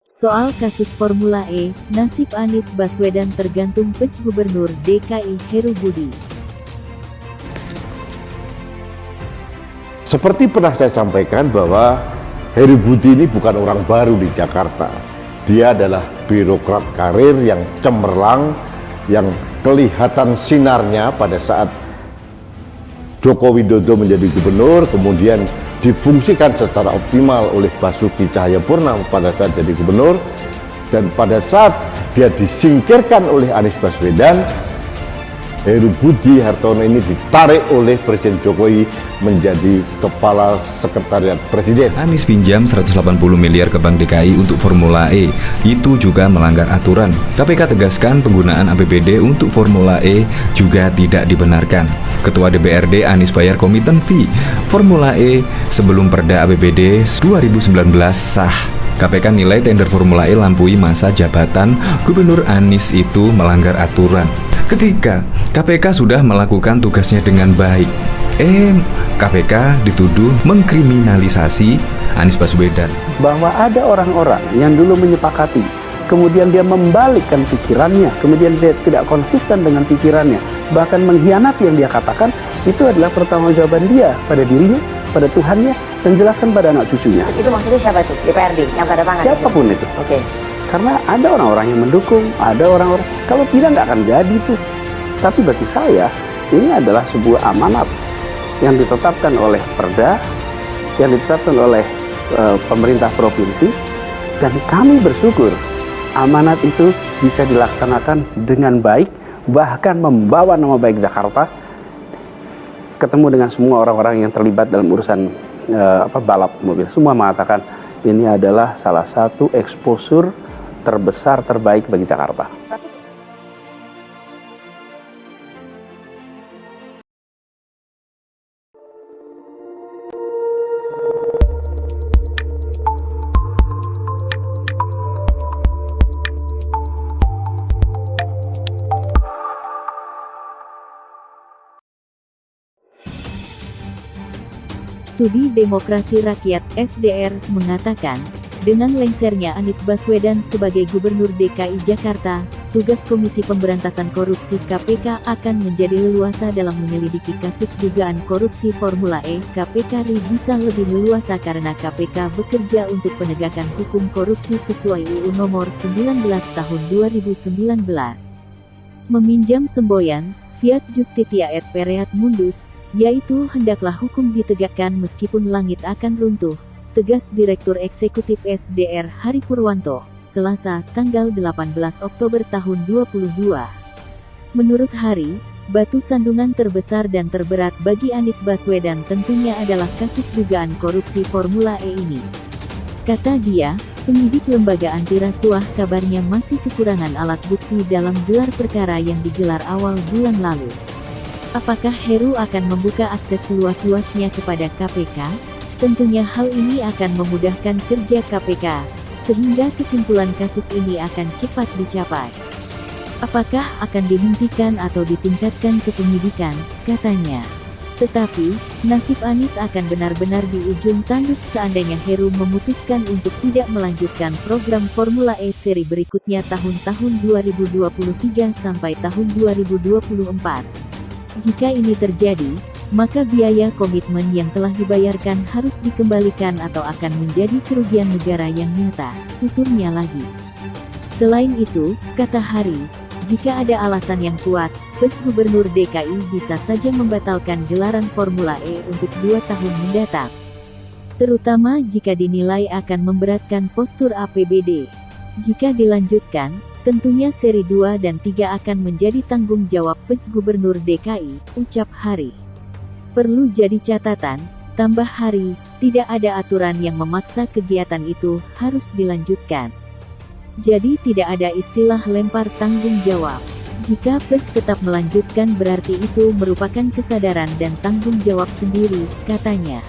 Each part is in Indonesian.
Soal kasus Formula E, nasib Anies Baswedan tergantung Gubernur DKI Heru Budi. Seperti pernah saya sampaikan bahwa Heru Budi ini bukan orang baru di Jakarta. Dia adalah birokrat karir yang cemerlang, yang kelihatan sinarnya pada saat Joko Widodo menjadi gubernur, kemudian difungsikan secara optimal oleh Basuki Cahayapurnama pada saat jadi gubernur, dan pada saat dia disingkirkan oleh Anies Baswedan, Heru Budi Hartono ini ditarik oleh Presiden Jokowi menjadi Kepala Sekretariat Presiden. Anies pinjam 180 miliar ke Bank DKI untuk Formula E, itu juga melanggar aturan. KPK tegaskan penggunaan APBD untuk Formula E juga tidak dibenarkan. Ketua DPRD Anies bayar komitmen fee Formula E sebelum Perda APBD 2019 sah. KPK nilai tender Formula E lampaui masa jabatan Gubernur Anies itu melanggar aturan. Ketika KPK sudah melakukan tugasnya dengan baik, KPK dituduh mengkriminalisasi Anies Baswedan. Bahwa ada orang-orang yang dulu menyepakati, kemudian dia membalikkan pikirannya, kemudian dia tidak konsisten dengan pikirannya, bahkan mengkhianati yang dia katakan, itu adalah pertanggungjawaban dia pada dirinya, pada Tuhannya, dan jelaskan pada anak cucunya. Itu maksudnya siapa itu? DPRD yang tanda tangan? Siapapun itu. Oke. Karena ada orang-orang yang mendukung, ada orang-orang, kalau tidak nggak akan jadi tuh. Tapi bagi saya, ini adalah sebuah amanat yang ditetapkan oleh Perda, yang ditetapkan oleh pemerintah provinsi, dan kami bersyukur amanat itu bisa dilaksanakan dengan baik, bahkan membawa nama baik Jakarta, ketemu dengan semua orang-orang yang terlibat dalam urusan balap mobil. Semua mengatakan ini adalah salah satu exposure terbesar terbaik bagi Jakarta. Studi Demokrasi Rakyat (SDR) mengatakan, dengan lengsernya Anies Baswedan sebagai Gubernur DKI Jakarta, tugas Komisi Pemberantasan Korupsi KPK akan menjadi leluasa dalam menyelidiki kasus dugaan korupsi Formula E. KPK bisa lebih leluasa karena KPK bekerja untuk penegakan hukum korupsi sesuai UU Nomor 19 Tahun 2019. Meminjam semboyan, Fiat Justitia et Pereat Mundus, yaitu hendaklah hukum ditegakkan meskipun langit akan runtuh, tegas Direktur Eksekutif SDR Hari Purwanto, Selasa, tanggal 18 Oktober tahun 2022. Menurut Hari, batu sandungan terbesar dan terberat bagi Anies Baswedan tentunya adalah kasus dugaan korupsi Formula E ini. Kata dia, penyidik lembaga anti rasuah kabarnya masih kekurangan alat bukti dalam gelar perkara yang digelar awal bulan lalu. Apakah Heru akan membuka akses seluas-luasnya kepada KPK? Tentunya hal ini akan memudahkan kerja KPK, sehingga kesimpulan kasus ini akan cepat dicapai. Apakah akan dihentikan atau ditingkatkan ke penyidikan, katanya. Tetapi, nasib Anies akan benar-benar di ujung tanduk seandainya Heru memutuskan untuk tidak melanjutkan program Formula E seri berikutnya tahun-tahun 2023 sampai tahun 2024. Jika ini terjadi, maka biaya komitmen yang telah dibayarkan harus dikembalikan atau akan menjadi kerugian negara yang nyata, tuturnya lagi. Selain itu, kata Hari, jika ada alasan yang kuat, Gubernur DKI bisa saja membatalkan gelaran Formula E untuk 2 tahun mendatang. Terutama jika dinilai akan memberatkan postur APBD. Jika dilanjutkan, tentunya seri 2 dan 3 akan menjadi tanggung jawab Gubernur DKI, ucap Hari. Perlu jadi catatan, tambah Hari, tidak ada aturan yang memaksa kegiatan itu harus dilanjutkan. Jadi tidak ada istilah lempar tanggung jawab. Jika tetap melanjutkan berarti itu merupakan kesadaran dan tanggung jawab sendiri, katanya.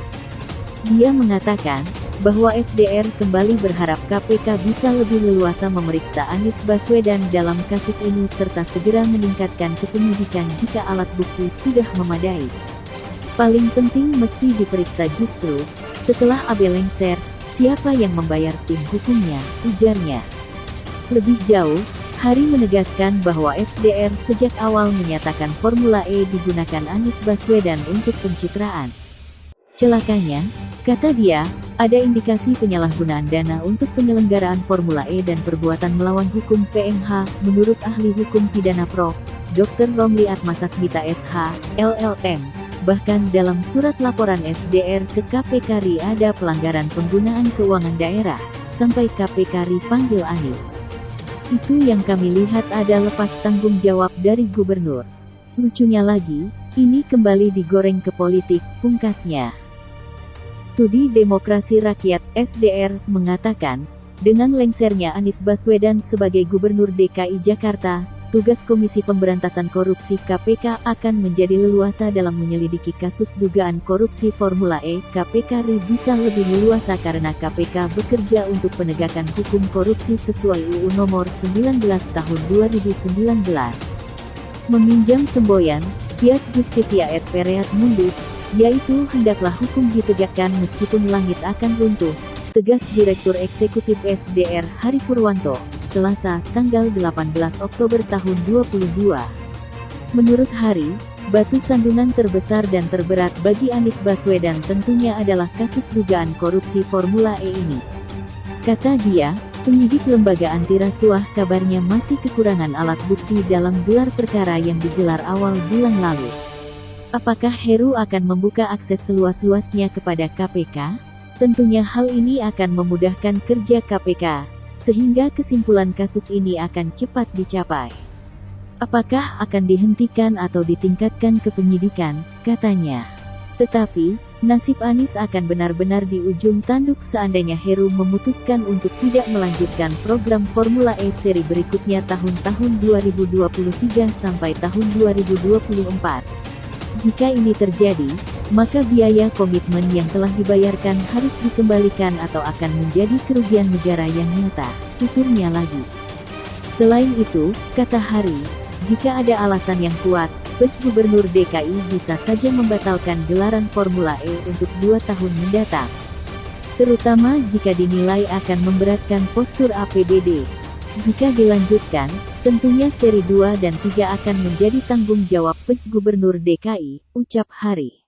Dia mengatakan bahwa SDR kembali berharap KPK bisa lebih leluasa memeriksa Anies Baswedan dalam kasus ini serta segera meningkatkan ke penyidikan jika alat bukti sudah memadai. Paling penting mesti diperiksa justru, setelah AB lengser, Siapa yang membayar tim hukumnya, ujarnya. Lebih jauh, Hari menegaskan bahwa SDR sejak awal menyatakan Formula E digunakan Anies Baswedan untuk pencitraan. Celakanya, kata dia, ada indikasi penyalahgunaan dana untuk penyelenggaraan Formula E dan perbuatan melawan hukum PMH, menurut ahli hukum pidana Prof. Dr. Romli Atmasasmita SH, LLM. Bahkan dalam surat laporan SDR ke KPK RI ada pelanggaran penggunaan keuangan daerah, sampai KPK RI panggil Anies. Itu yang kami lihat ada lepas tanggung jawab dari gubernur. Lucunya lagi, ini kembali digoreng ke politik, pungkasnya. Studi Demokrasi Rakyat (SDR) mengatakan, dengan lengsernya Anies Baswedan sebagai Gubernur DKI Jakarta, tugas Komisi Pemberantasan Korupsi KPK akan menjadi leluasa dalam menyelidiki kasus dugaan korupsi Formula E. KPK RI bisa lebih leluasa karena KPK bekerja untuk penegakan hukum korupsi sesuai UU Nomor 19 Tahun 2019. Meminjam semboyan, Fiat Justitia et Pereat Mundus, yaitu hendaklah hukum ditegakkan meskipun langit akan runtuh, tegas Direktur Eksekutif SDR Hari Purwanto, Selasa, tanggal 18 Oktober tahun 2022. Menurut Hari, batu sandungan terbesar dan terberat bagi Anies Baswedan tentunya adalah kasus dugaan korupsi Formula E ini. Kata dia, penyidik lembaga anti rasuah kabarnya masih kekurangan alat bukti dalam gelar perkara yang digelar awal bulan lalu. Apakah Heru akan membuka akses seluas-luasnya kepada KPK? Tentunya hal ini akan memudahkan kerja KPK, sehingga kesimpulan kasus ini akan cepat dicapai. Apakah akan dihentikan atau ditingkatkan ke penyidikan, katanya. Tetapi, nasib Anies akan benar-benar di ujung tanduk seandainya Heru memutuskan untuk tidak melanjutkan program Formula E seri berikutnya tahun-tahun 2023 sampai tahun 2024. Jika ini terjadi, maka biaya komitmen yang telah dibayarkan harus dikembalikan atau akan menjadi kerugian negara yang nyata, tuturnya lagi. Selain itu, kata Hari, jika ada alasan yang kuat, Gubernur DKI bisa saja membatalkan gelaran Formula E untuk 2 tahun mendatang. Terutama jika dinilai akan memberatkan postur APBD. Jika dilanjutkan, tentunya seri 2 dan 3 akan menjadi tanggung jawab Gubernur DKI, ucap Hari.